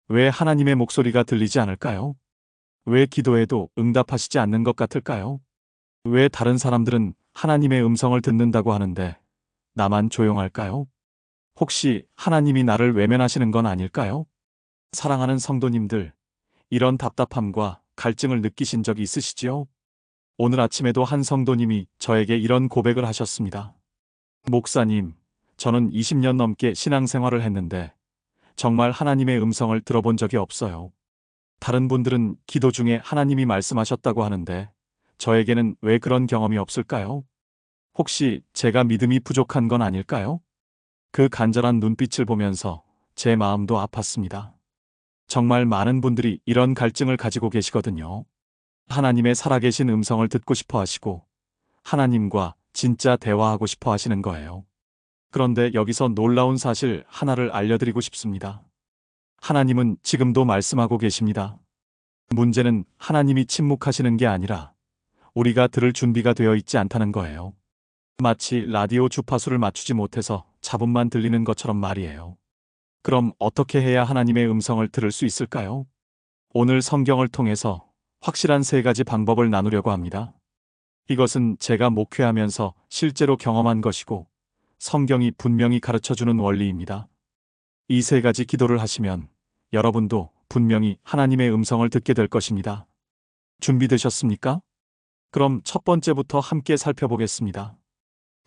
왜 하나님의 목소리가 들리지 않을까요? 왜 기도해도 응답하시지 않는 것 같을까요? 왜 다른 사람들은 하나님의 음성을 듣는다고 하는데 나만 조용할까요? 혹시 하나님이 나를 외면하시는 건 아닐까요? 사랑하는 성도님들, 이런 답답함과 갈증을 느끼신 적이 있으시지요? 오늘 아침에도 한 성도님이 저에게 이런 고백을 하셨습니다. 목사님, 저는 20년 넘게 신앙생활을 했는데 정말 하나님의 음성을 들어본 적이 없어요. 다른 분들은 기도 중에 하나님이 말씀하셨다고 하는데 저에게는 왜 그런 경험이 없을까요? 혹시 제가 믿음이 부족한 건 아닐까요? 그 간절한 눈빛을 보면서 제 마음도 아팠습니다. 정말 많은 분들이 이런 갈증을 가지고 계시거든요. 하나님의 살아계신 음성을 듣고 싶어 하시고 하나님과 진짜 대화하고 싶어 하시는 거예요. 그런데 여기서 놀라운 사실 하나를 알려드리고 싶습니다. 하나님은 지금도 말씀하고 계십니다. 문제는 하나님이 침묵하시는 게 아니라 우리가 들을 준비가 되어 있지 않다는 거예요. 마치 라디오 주파수를 맞추지 못해서 잡음만 들리는 것처럼 말이에요. 그럼 어떻게 해야 하나님의 음성을 들을 수 있을까요? 오늘 성경을 통해서 확실한 세 가지 방법을 나누려고 합니다. 이것은 제가 목회하면서 실제로 경험한 것이고 성경이 분명히 가르쳐주는 원리입니다. 이 세 가지 기도를 하시면 여러분도 분명히 하나님의 음성을 듣게 될 것입니다. 준비되셨습니까? 그럼 첫 번째부터 함께 살펴보겠습니다.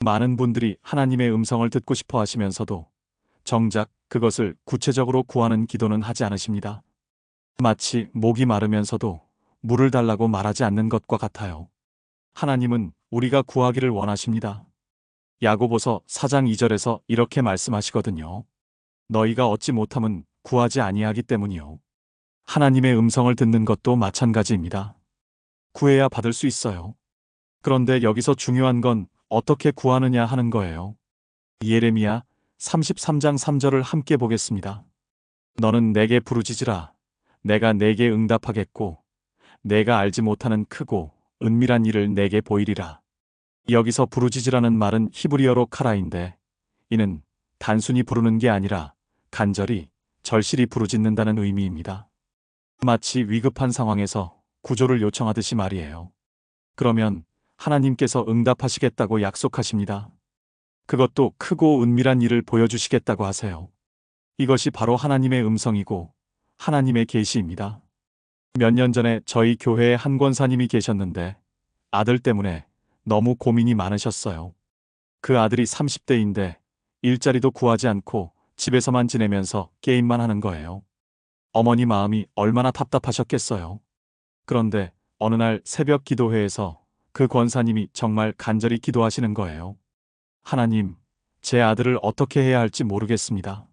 많은 분들이 하나님의 음성을 듣고 싶어 하시면서도 정작 그것을 구체적으로 구하는 기도는 하지 않으십니다. 마치 목이 마르면서도 물을 달라고 말하지 않는 것과 같아요. 하나님은 우리가 구하기를 원하십니다. 야고보서 4장 2절에서 이렇게 말씀하시거든요. 너희가 얻지 못함은 구하지 아니하기 때문이요. 하나님의 음성을 듣는 것도 마찬가지입니다. 구해야 받을 수 있어요. 그런데 여기서 중요한 건 어떻게 구하느냐 하는 거예요. 예레미야 33장 3절을 함께 보겠습니다. 너는 내게 부르짖으라. 내가 내게 응답하겠고 내가 알지 못하는 크고 은밀한 일을 내게 보이리라. 여기서 부르짖으라는 말은 히브리어로 카라인데 이는 단순히 부르는 게 아니라 간절히 절실히 부르짖는다는 의미입니다. 마치 위급한 상황에서 구조를 요청하듯이 말이에요. 그러면 하나님께서 응답하시겠다고 약속하십니다. 그것도 크고 은밀한 일을 보여주시겠다고 하세요. 이것이 바로 하나님의 음성이고 하나님의 계시입니다. 몇 년 전에 저희 교회에 한 권사님이 계셨는데 아들 때문에 너무 고민이 많으셨어요. 그 아들이 30대인데 일자리도 구하지 않고 집에서만 지내면서 게임만 하는 거예요. 어머니 마음이 얼마나 답답하셨겠어요. 그런데 어느 날 새벽 기도회에서 그 권사님이 정말 간절히 기도하시는 거예요. 하나님, 제 아들을 어떻게 해야 할지 모르겠습니다.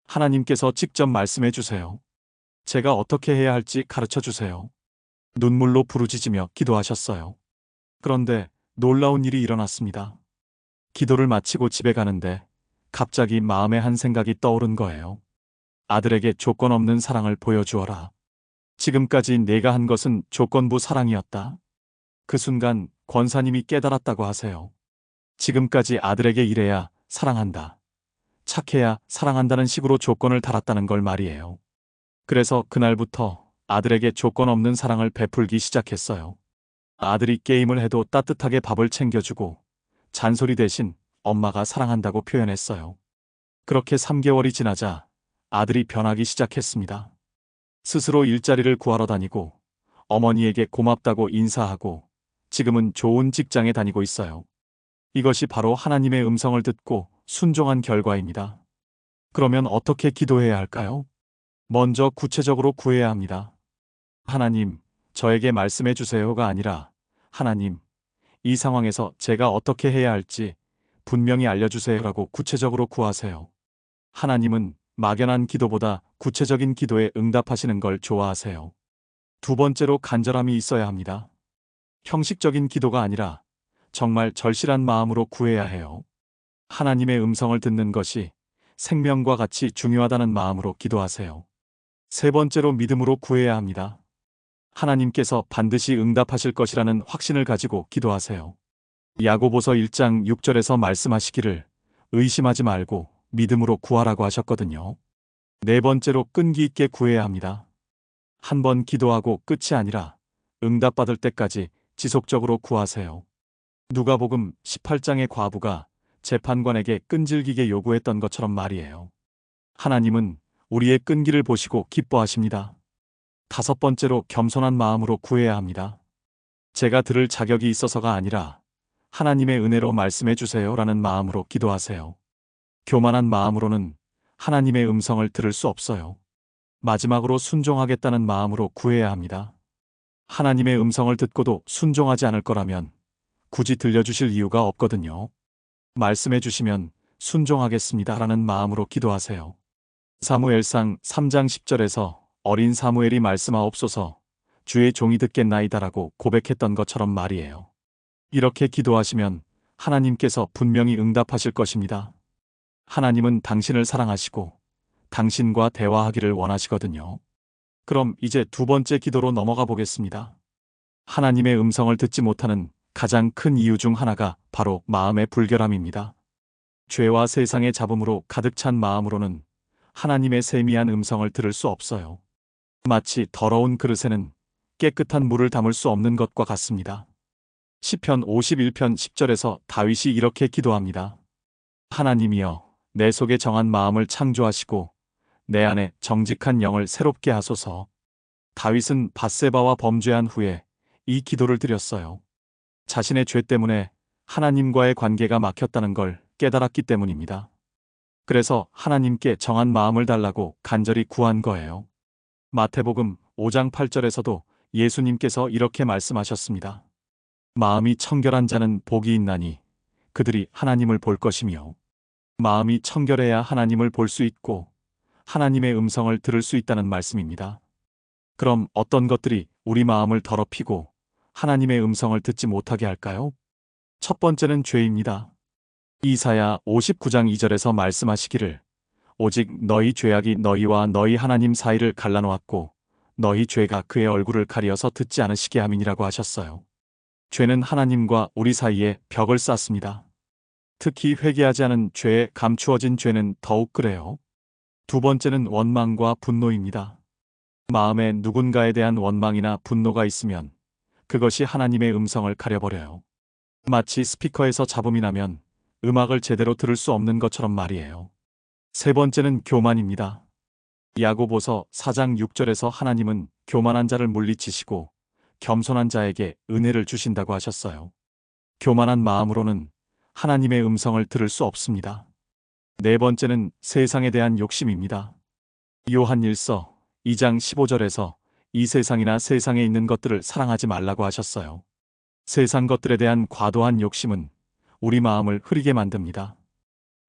하나님께서 직접 말씀해 주세요. 제가 어떻게 해야 할지 가르쳐 주세요. 눈물로 부르짖으며 기도하셨어요. 그런데 놀라운 일이 일어났습니다. 기도를 마치고 집에 가는데 갑자기 마음에 한 생각이 떠오른 거예요. 아들에게 조건 없는 사랑을 보여주어라. 지금까지 내가 한 것은 조건부 사랑이었다. 그 순간 권사님이 깨달았다고 하세요. 지금까지 아들에게 이래야 사랑한다. 착해야 사랑한다는 식으로 조건을 달았다는 걸 말이에요. 그래서 그날부터 아들에게 조건 없는 사랑을 베풀기 시작했어요. 아들이 게임을 해도 따뜻하게 밥을 챙겨주고 잔소리 대신 엄마가 사랑한다고 표현했어요. 그렇게 3개월이 지나자 아들이 변하기 시작했습니다. 스스로 일자리를 구하러 다니고 어머니에게 고맙다고 인사하고 지금은 좋은 직장에 다니고 있어요. 이것이 바로 하나님의 음성을 듣고 순종한 결과입니다. 그러면 어떻게 기도해야 할까요? 먼저 구체적으로 구해야 합니다. 하나님, 저에게 말씀해 주세요가 아니라 하나님, 이 상황에서 제가 어떻게 해야 할지 분명히 알려주세요라고 구체적으로 구하세요. 하나님은 막연한 기도보다 구체적인 기도에 응답하시는 걸 좋아하세요. 두 번째로 간절함이 있어야 합니다. 형식적인 기도가 아니라 정말 절실한 마음으로 구해야 해요. 하나님의 음성을 듣는 것이 생명과 같이 중요하다는 마음으로 기도하세요. 세 번째로 믿음으로 구해야 합니다. 하나님께서 반드시 응답하실 것이라는 확신을 가지고 기도하세요. 야고보서 1장 6절에서 말씀하시기를 의심하지 말고 믿음으로 구하라고 하셨거든요. 네 번째로 끈기 있게 구해야 합니다. 한 번 기도하고 끝이 아니라 응답받을 때까지 지속적으로 구하세요. 누가복음 18장의 과부가 재판관에게 끈질기게 요구했던 것처럼 말이에요. 하나님은 우리의 끈기를 보시고 기뻐하십니다. 다섯 번째로 겸손한 마음으로 구해야 합니다. 제가 들을 자격이 있어서가 아니라 하나님의 은혜로 말씀해 주세요라는 마음으로 기도하세요. 교만한 마음으로는 하나님의 음성을 들을 수 없어요. 마지막으로 순종하겠다는 마음으로 구해야 합니다. 하나님의 음성을 듣고도 순종하지 않을 거라면 굳이 들려주실 이유가 없거든요. 말씀해 주시면 순종하겠습니다라는 마음으로 기도하세요. 사무엘상 3장 10절에서 어린 사무엘이 말씀하옵소서 주의 종이 듣겠나이다라고 고백했던 것처럼 말이에요. 이렇게 기도하시면 하나님께서 분명히 응답하실 것입니다. 하나님은 당신을 사랑하시고 당신과 대화하기를 원하시거든요. 그럼 이제 두 번째 기도로 넘어가 보겠습니다. 하나님의 음성을 듣지 못하는 가장 큰 이유 중 하나가 바로 마음의 불결함입니다. 죄와 세상의 잡음으로 가득 찬 마음으로는 하나님의 세미한 음성을 들을 수 없어요. 마치 더러운 그릇에는 깨끗한 물을 담을 수 없는 것과 같습니다. 시편 51편 10절에서 다윗이 이렇게 기도합니다. 하나님이여 내 속에 정한 마음을 창조하시고 내 안에 정직한 영을 새롭게 하소서. 다윗은 밧세바와 범죄한 후에 이 기도를 드렸어요. 자신의 죄 때문에 하나님과의 관계가 막혔다는 걸 깨달았기 때문입니다. 그래서 하나님께 정한 마음을 달라고 간절히 구한 거예요. 마태복음 5장 8절에서도 예수님께서 이렇게 말씀하셨습니다. 마음이 청결한 자는 복이 있나니 그들이 하나님을 볼 것이며 마음이 청결해야 하나님을 볼 수 있고 하나님의 음성을 들을 수 있다는 말씀입니다. 그럼 어떤 것들이 우리 마음을 더럽히고 하나님의 음성을 듣지 못하게 할까요? 첫 번째는 죄입니다. 이사야 59장 2절에서 말씀하시기를 오직 너희 죄악이 너희와 너희 하나님 사이를 갈라놓았고 너희 죄가 그의 얼굴을 가리어서 듣지 않으시게 함이니라고 하셨어요. 죄는 하나님과 우리 사이에 벽을 쌓습니다. 특히 회개하지 않은 죄에 감추어진 죄는 더욱 그래요. 두 번째는 원망과 분노입니다. 마음에 누군가에 대한 원망이나 분노가 있으면 그것이 하나님의 음성을 가려버려요. 마치 스피커에서 잡음이 나면 음악을 제대로 들을 수 없는 것처럼 말이에요. 세 번째는 교만입니다. 야고보서 4장 6절에서 하나님은 교만한 자를 물리치시고 겸손한 자에게 은혜를 주신다고 하셨어요. 교만한 마음으로는 하나님의 음성을 들을 수 없습니다. 네 번째는 세상에 대한 욕심입니다. 요한일서 2장 15절에서 이 세상이나 세상에 있는 것들을 사랑하지 말라고 하셨어요. 세상 것들에 대한 과도한 욕심은 우리 마음을 흐리게 만듭니다.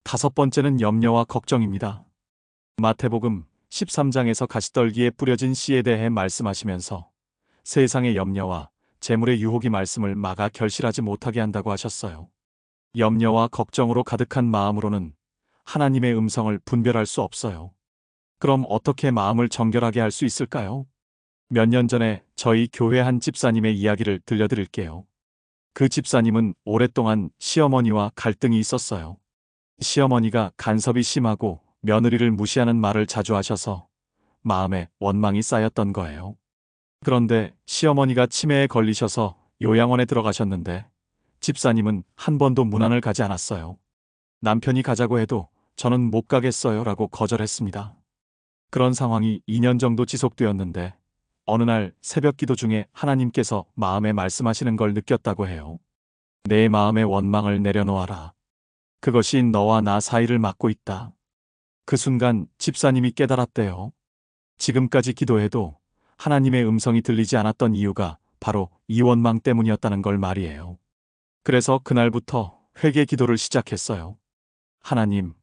다섯 번째는 염려와 걱정입니다. 마태복음 13장에서 가시떨기에 뿌려진 씨에 대해 말씀하시면서 세상의 염려와 재물의 유혹이 말씀을 막아 결실하지 못하게 한다고 하셨어요. 염려와 걱정으로 가득한 마음으로는 하나님의 음성을 분별할 수 없어요. 그럼 어떻게 마음을 정결하게 할 수 있을까요? 몇 년 전에 저희 교회 한 집사님의 이야기를 들려드릴게요. 그 집사님은 오랫동안 시어머니와 갈등이 있었어요. 시어머니가 간섭이 심하고 며느리를 무시하는 말을 자주 하셔서 마음에 원망이 쌓였던 거예요. 그런데 시어머니가 치매에 걸리셔서 요양원에 들어가셨는데 집사님은 한 번도 문안을 가지 않았어요. 남편이 가자고 해도 저는 못 가겠어요 라고 거절했습니다. 그런 상황이 2년 정도 지속되었는데 어느 날 새벽 기도 중에 하나님께서 마음에 말씀하시는 걸 느꼈다고 해요. 내 마음의 원망을 내려놓아라. 그것이 너와 나 사이를 막고 있다. 그 순간 집사님이 깨달았대요. 지금까지 기도해도 하나님의 음성이 들리지 않았던 이유가 바로 이 원망 때문이었다는 걸 말이에요. 그래서 그날부터 회개 기도를 시작했어요. 하나님,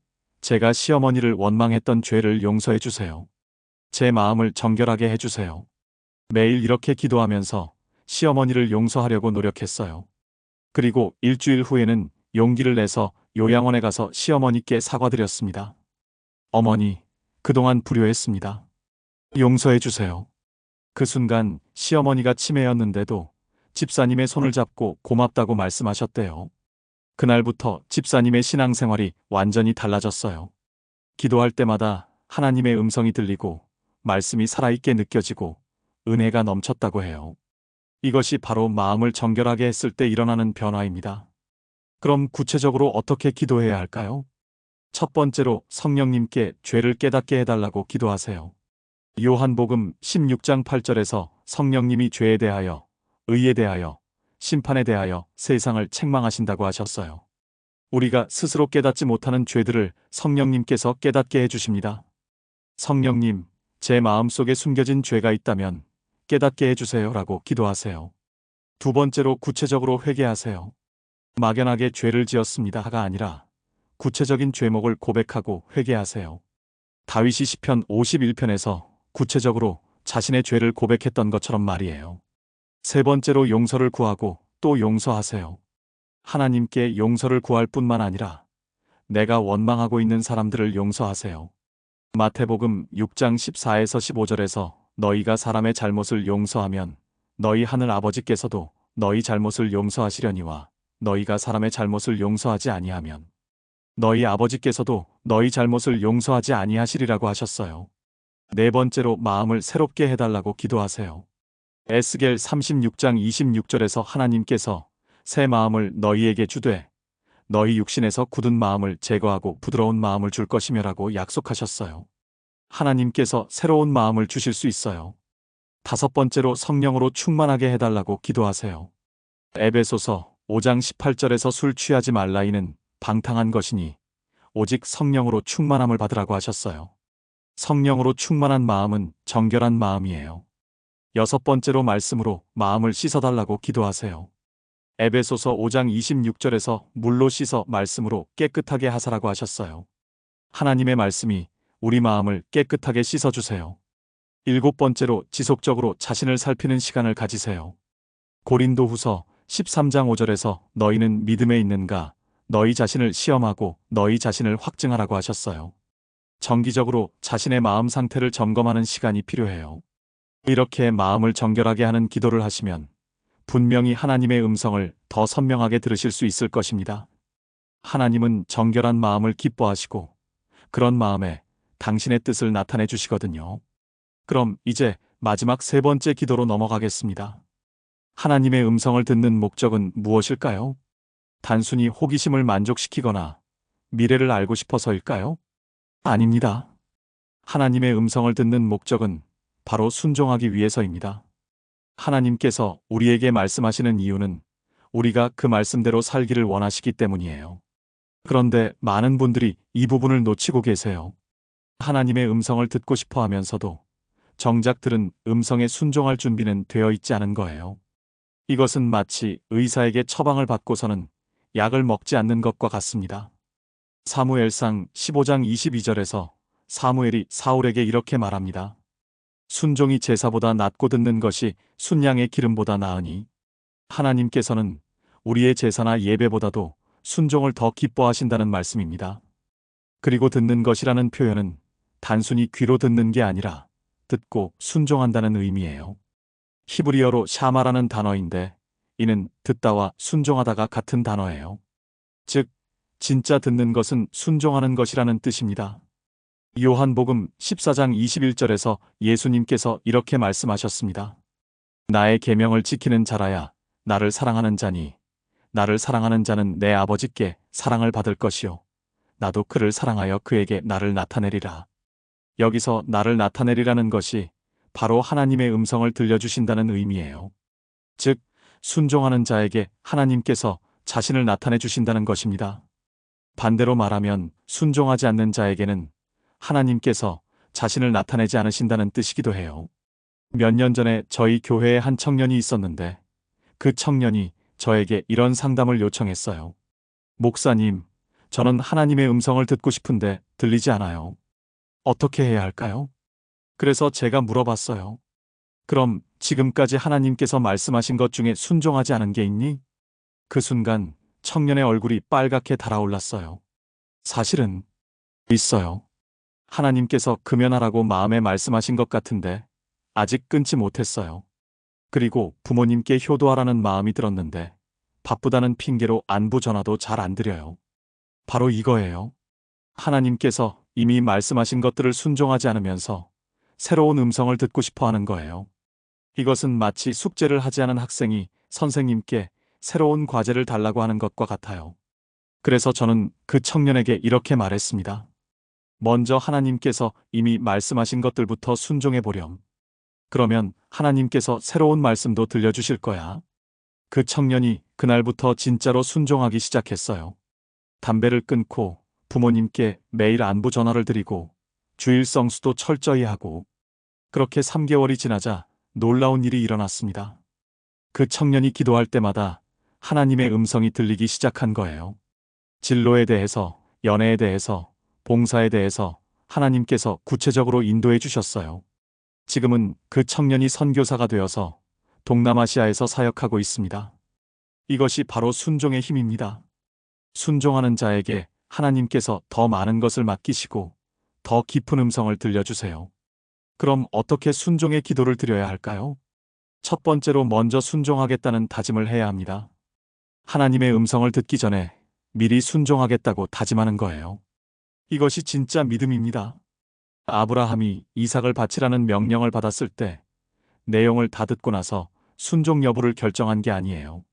제가 시어머니를 원망했던 죄를 용서해 주세요. 제 마음을 정결하게 해주세요. 매일 이렇게 기도하면서 시어머니를 용서하려고 노력했어요. 그리고 일주일 후에는 용기를 내서 요양원에 가서 시어머니께 사과드렸습니다. 어머니, 그동안 불효했습니다. 용서해 주세요. 그 순간 시어머니가 치매였는데도 집사님의 손을 잡고 고맙다고 말씀하셨대요. 그날부터 집사님의 신앙생활이 완전히 달라졌어요. 기도할 때마다 하나님의 음성이 들리고 말씀이 살아있게 느껴지고 은혜가 넘쳤다고 해요. 이것이 바로 마음을 정결하게 했을 때 일어나는 변화입니다. 그럼 구체적으로 어떻게 기도해야 할까요? 첫 번째로 성령님께 죄를 깨닫게 해달라고 기도하세요. 요한복음 16장 8절에서 성령님이 죄에 대하여, 의에 대하여, 심판에 대하여 세상을 책망하신다고 하셨어요. 우리가 스스로 깨닫지 못하는 죄들을 성령님께서 깨닫게 해주십니다. 성령님, 제 마음속에 숨겨진 죄가 있다면 깨닫게 해주세요 라고 기도하세요. 두 번째로 구체적으로 회개하세요. 막연하게 죄를 지었습니다가 아니라 구체적인 죄목을 고백하고 회개하세요. 다윗이 시편 51편에서 구체적으로 자신의 죄를 고백했던 것처럼 말이에요. 세 번째로 용서를 구하고 또 용서하세요. 하나님께 용서를 구할 뿐만 아니라 내가 원망하고 있는 사람들을 용서하세요. 마태복음 6장 14에서 15절에서 너희가 사람의 잘못을 용서하면 너희 하늘 아버지께서도 너희 잘못을 용서하시려니와 너희가 사람의 잘못을 용서하지 아니하면 너희 아버지께서도 너희 잘못을 용서하지 아니하시리라고 하셨어요. 네 번째로 마음을 새롭게 해달라고 기도하세요. 에스겔 36장 26절에서 하나님께서 새 마음을 너희에게 주되 너희 육신에서 굳은 마음을 제거하고 부드러운 마음을 줄 것이며라고 약속하셨어요. 하나님께서 새로운 마음을 주실 수 있어요. 다섯 번째로 성령으로 충만하게 해달라고 기도하세요. 에베소서 5장 18절에서 술 취하지 말라 이는 방탕한 것이니 오직 성령으로 충만함을 받으라고 하셨어요. 성령으로 충만한 마음은 정결한 마음이에요. 여섯 번째로 말씀으로 마음을 씻어달라고 기도하세요. 에베소서 5장 26절에서 물로 씻어 말씀으로 깨끗하게 하사라고 하셨어요. 하나님의 말씀이 우리 마음을 깨끗하게 씻어주세요. 일곱 번째로 지속적으로 자신을 살피는 시간을 가지세요. 고린도후서 13장 5절에서 너희는 믿음에 있는가 너희 자신을 시험하고 너희 자신을 확증하라고 하셨어요. 정기적으로 자신의 마음 상태를 점검하는 시간이 필요해요. 이렇게 마음을 정결하게 하는 기도를 하시면 분명히 하나님의 음성을 더 선명하게 들으실 수 있을 것입니다. 하나님은 정결한 마음을 기뻐하시고 그런 마음에 당신의 뜻을 나타내 주시거든요. 그럼 이제 마지막 세 번째 기도로 넘어가겠습니다. 하나님의 음성을 듣는 목적은 무엇일까요? 단순히 호기심을 만족시키거나 미래를 알고 싶어서일까요? 아닙니다. 하나님의 음성을 듣는 목적은 바로 순종하기 위해서입니다. 하나님께서 우리에게 말씀하시는 이유는 우리가 그 말씀대로 살기를 원하시기 때문이에요. 그런데 많은 분들이 이 부분을 놓치고 계세요. 하나님의 음성을 듣고 싶어 하면서도 정작 들은 음성에 순종할 준비는 되어 있지 않은 거예요. 이것은 마치 의사에게 처방을 받고서는 약을 먹지 않는 것과 같습니다. 사무엘상 15장 22절에서 사무엘이 사울에게 이렇게 말합니다. 순종이 제사보다 낫고 듣는 것이 순양의 기름보다 나으니 하나님께서는 우리의 제사나 예배보다도 순종을 더 기뻐하신다는 말씀입니다. 그리고 듣는 것이라는 표현은 단순히 귀로 듣는 게 아니라 듣고 순종한다는 의미예요. 히브리어로 샤마라는 단어인데 이는 듣다와 순종하다가 같은 단어예요. 즉, 진짜 듣는 것은 순종하는 것이라는 뜻입니다. 요한복음 14장 21절에서 예수님께서 이렇게 말씀하셨습니다. 나의 계명을 지키는 자라야 나를 사랑하는 자니 나를 사랑하는 자는 내 아버지께 사랑을 받을 것이요 나도 그를 사랑하여 그에게 나를 나타내리라. 여기서 나를 나타내리라는 것이 바로 하나님의 음성을 들려주신다는 의미예요. 즉, 순종하는 자에게 하나님께서 자신을 나타내 주신다는 것입니다. 반대로 말하면 순종하지 않는 자에게는 하나님께서 자신을 나타내지 않으신다는 뜻이기도 해요. 몇 년 전에 저희 교회에 한 청년이 있었는데 그 청년이 저에게 이런 상담을 요청했어요. 목사님, 저는 하나님의 음성을 듣고 싶은데 들리지 않아요. 어떻게 해야 할까요? 그래서 제가 물어봤어요. 그럼 지금까지 하나님께서 말씀하신 것 중에 순종하지 않은 게 있니? 그 순간 청년의 얼굴이 빨갛게 달아올랐어요. 사실은 있어요. 하나님께서 금연하라고 마음에 말씀하신 것 같은데 아직 끊지 못했어요. 그리고 부모님께 효도하라는 마음이 들었는데 바쁘다는 핑계로 안부 전화도 잘 안 드려요. 바로 이거예요. 하나님께서 이미 말씀하신 것들을 순종하지 않으면서 새로운 음성을 듣고 싶어 하는 거예요. 이것은 마치 숙제를 하지 않은 학생이 선생님께 새로운 과제를 달라고 하는 것과 같아요. 그래서 저는 그 청년에게 이렇게 말했습니다. 먼저 하나님께서 이미 말씀하신 것들부터 순종해 보렴. 그러면 하나님께서 새로운 말씀도 들려주실 거야. 그 청년이 그날부터 진짜로 순종하기 시작했어요. 담배를 끊고 부모님께 매일 안부 전화를 드리고 주일 성수도 철저히 하고, 그렇게 3개월이 지나자 놀라운 일이 일어났습니다. 그 청년이 기도할 때마다 하나님의 음성이 들리기 시작한 거예요. 진로에 대해서, 연애에 대해서, 봉사에 대해서 하나님께서 구체적으로 인도해 주셨어요. 지금은 그 청년이 선교사가 되어서 동남아시아에서 사역하고 있습니다. 이것이 바로 순종의 힘입니다. 순종하는 자에게 하나님께서 더 많은 것을 맡기시고 더 깊은 음성을 들려주세요. 그럼 어떻게 순종의 기도를 드려야 할까요? 첫 번째로 먼저 순종하겠다는 다짐을 해야 합니다. 하나님의 음성을 듣기 전에 미리 순종하겠다고 다짐하는 거예요. 이것이 진짜 믿음입니다. 아브라함이 이삭을 바치라는 명령을 받았을 때 내용을 다 듣고 나서 순종 여부를 결정한 게 아니에요.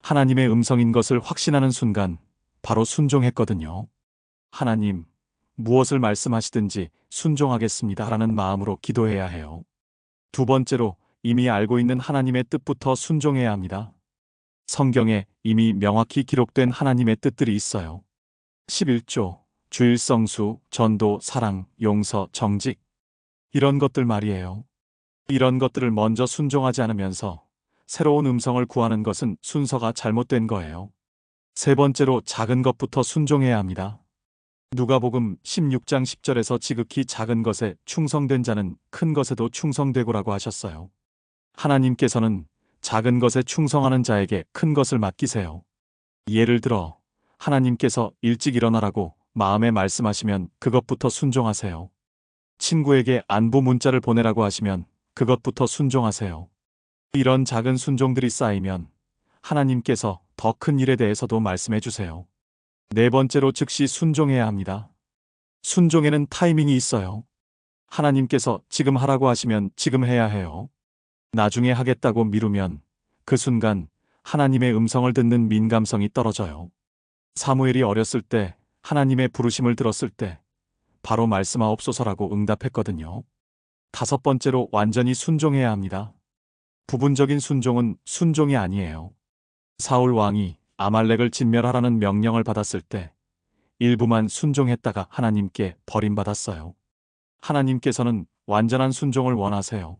하나님의 음성인 것을 확신하는 순간 바로 순종했거든요. 하나님, 무엇을 말씀하시든지 순종하겠습니다 라는 마음으로 기도해야 해요. 두 번째로 이미 알고 있는 하나님의 뜻부터 순종해야 합니다. 성경에 이미 명확히 기록된 하나님의 뜻들이 있어요. 11조, 주일성수, 전도, 사랑, 용서, 정직. 이런 것들 말이에요. 이런 것들을 먼저 순종하지 않으면서 새로운 음성을 구하는 것은 순서가 잘못된 거예요. 세 번째로 작은 것부터 순종해야 합니다. 누가복음 16장 10절에서 지극히 작은 것에 충성된 자는 큰 것에도 충성되고라고 하셨어요. 하나님께서는 작은 것에 충성하는 자에게 큰 것을 맡기세요. 예를 들어 하나님께서 일찍 일어나라고 마음에 말씀하시면 그것부터 순종하세요. 친구에게 안부 문자를 보내라고 하시면 그것부터 순종하세요. 이런 작은 순종들이 쌓이면 하나님께서 더 큰 일에 대해서도 말씀해 주세요. 네 번째로 즉시 순종해야 합니다. 순종에는 타이밍이 있어요. 하나님께서 지금 하라고 하시면 지금 해야 해요. 나중에 하겠다고 미루면 그 순간 하나님의 음성을 듣는 민감성이 떨어져요. 사무엘이 어렸을 때 하나님의 부르심을 들었을 때 바로 말씀하옵소서라고 응답했거든요. 다섯 번째로 완전히 순종해야 합니다. 부분적인 순종은 순종이 아니에요. 사울 왕이 아말렉을 진멸하라는 명령을 받았을 때 일부만 순종했다가 하나님께 버림받았어요. 하나님께서는 완전한 순종을 원하세요.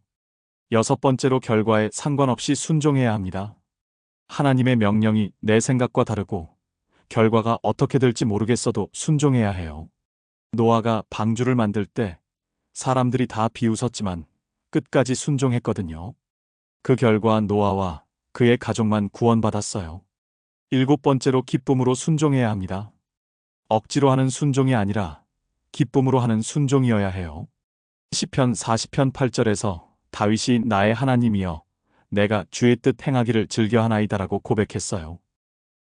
여섯 번째로 결과에 상관없이 순종해야 합니다. 하나님의 명령이 내 생각과 다르고 결과가 어떻게 될지 모르겠어도 순종해야 해요. 노아가 방주를 만들 때 사람들이 다 비웃었지만 끝까지 순종했거든요. 그 결과 노아와 그의 가족만 구원받았어요. 일곱 번째로 기쁨으로 순종해야 합니다. 억지로 하는 순종이 아니라 기쁨으로 하는 순종이어야 해요. 시편 40편 8절에서 다윗이 나의 하나님이여 내가 주의 뜻 행하기를 즐겨하나이다라고 고백했어요.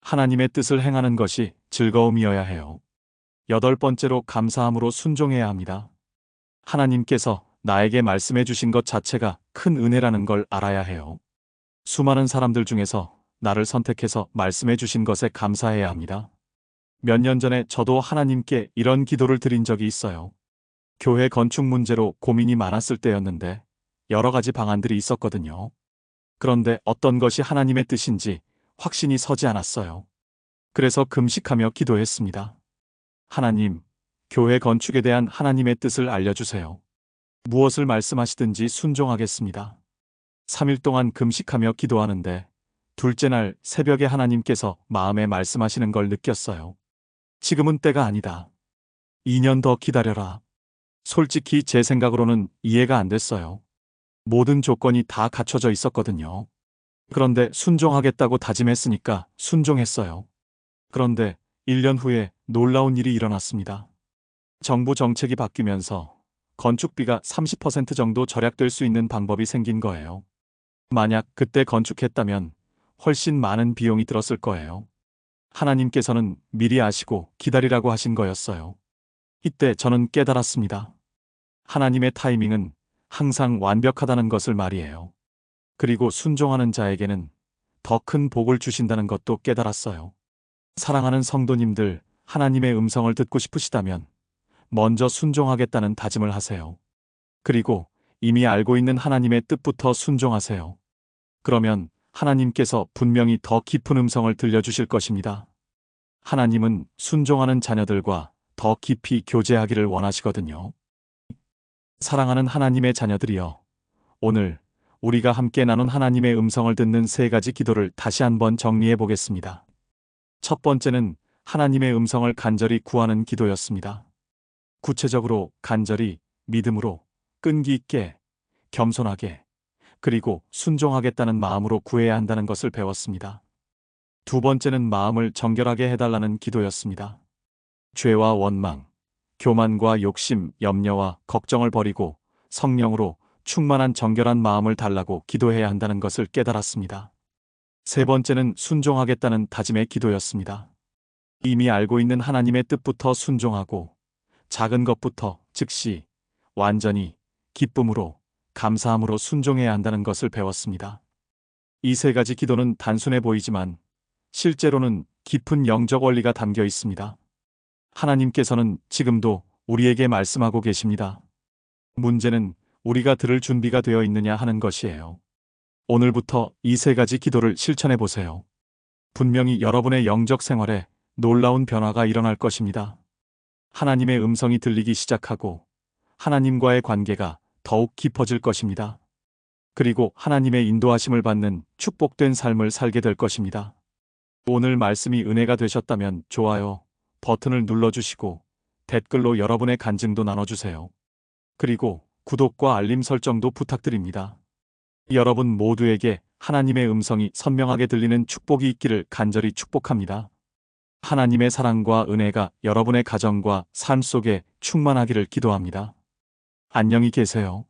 하나님의 뜻을 행하는 것이 즐거움이어야 해요. 여덟 번째로 감사함으로 순종해야 합니다. 하나님께서 나에게 말씀해 주신 것 자체가 큰 은혜라는 걸 알아야 해요. 수많은 사람들 중에서 나를 선택해서 말씀해 주신 것에 감사해야 합니다. 몇 년 전에 저도 하나님께 이런 기도를 드린 적이 있어요. 교회 건축 문제로 고민이 많았을 때였는데 여러 가지 방안들이 있었거든요. 그런데 어떤 것이 하나님의 뜻인지 확신이 서지 않았어요. 그래서 금식하며 기도했습니다. 하나님, 교회 건축에 대한 하나님의 뜻을 알려주세요. 무엇을 말씀하시든지 순종하겠습니다. 3일 동안 금식하며 기도하는데 둘째 날 새벽에 하나님께서 마음에 말씀하시는 걸 느꼈어요. 지금은 때가 아니다. 2년 더 기다려라. 솔직히 제 생각으로는 이해가 안 됐어요. 모든 조건이 다 갖춰져 있었거든요. 그런데 순종하겠다고 다짐했으니까 순종했어요. 그런데 1년 후에 놀라운 일이 일어났습니다. 정부 정책이 바뀌면서 건축비가 30% 정도 절약될 수 있는 방법이 생긴 거예요. 만약 그때 건축했다면 훨씬 많은 비용이 들었을 거예요. 하나님께서는 미리 아시고 기다리라고 하신 거였어요. 이때 저는 깨달았습니다. 하나님의 타이밍은 항상 완벽하다는 것을 말이에요. 그리고 순종하는 자에게는 더 큰 복을 주신다는 것도 깨달았어요. 사랑하는 성도님들, 하나님의 음성을 듣고 싶으시다면 먼저 순종하겠다는 다짐을 하세요. 그리고 이미 알고 있는 하나님의 뜻부터 순종하세요. 그러면 하나님께서 분명히 더 깊은 음성을 들려주실 것입니다. 하나님은 순종하는 자녀들과 더 깊이 교제하기를 원하시거든요. 사랑하는 하나님의 자녀들이여, 오늘 우리가 함께 나눈 하나님의 음성을 듣는 세 가지 기도를 다시 한번 정리해 보겠습니다. 첫 번째는 하나님의 음성을 간절히 구하는 기도였습니다. 구체적으로 간절히, 믿음으로, 끈기 있게, 겸손하게, 그리고 순종하겠다는 마음으로 구해야 한다는 것을 배웠습니다. 두 번째는 마음을 정결하게 해달라는 기도였습니다. 죄와 원망, 교만과 욕심, 염려와 걱정을 버리고 성령으로 충만한 정결한 마음을 달라고 기도해야 한다는 것을 깨달았습니다. 세 번째는 순종하겠다는 다짐의 기도였습니다. 이미 알고 있는 하나님의 뜻부터 순종하고 작은 것부터 즉시, 완전히, 기쁨으로, 감사함으로 순종해야 한다는 것을 배웠습니다. 이 세 가지 기도는 단순해 보이지만 실제로는 깊은 영적 원리가 담겨 있습니다. 하나님께서는 지금도 우리에게 말씀하고 계십니다. 문제는 우리가 들을 준비가 되어 있느냐 하는 것이에요. 오늘부터 이 세 가지 기도를 실천해 보세요. 분명히 여러분의 영적 생활에 놀라운 변화가 일어날 것입니다. 하나님의 음성이 들리기 시작하고 하나님과의 관계가 더욱 깊어질 것입니다. 그리고 하나님의 인도하심을 받는 축복된 삶을 살게 될 것입니다. 오늘 말씀이 은혜가 되셨다면 좋아요 버튼을 눌러주시고 댓글로 여러분의 간증도 나눠주세요. 그리고 구독과 알림 설정도 부탁드립니다. 여러분 모두에게 하나님의 음성이 선명하게 들리는 축복이 있기를 간절히 축복합니다. 하나님의 사랑과 은혜가 여러분의 가정과 삶 속에 충만하기를 기도합니다. 안녕히 계세요.